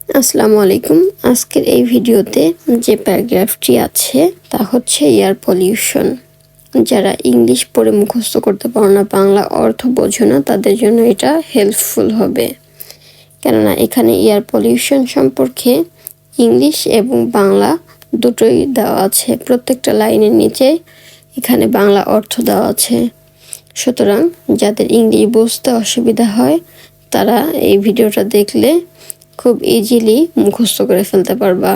আসসালামু আলাইকুম। আজকের এই ভিডিওতে যে প্যারাগ্রাফটি আছে তা হচ্ছে এয়ার পলিউশন। যারা ইংলিশ পড়ে মুখস্থ করতে পারো না, বাংলা অর্থ বোঝো না, তাদের জন্য এটা হেল্পফুল হবে। কেননা এখানে এয়ার পলিউশন সম্পর্কে ইংলিশ এবং বাংলা দুটোই দেওয়া আছে। প্রত্যেকটা লাইনের নিচে এখানে বাংলা অর্থ দেওয়া আছে। সুতরাং যাদের ইংলিশ বুঝতে অসুবিধা হয় তারা এই ভিডিওটা দেখলে খুব ইজিলি মুখস্থ করে ফেলতে পারবা।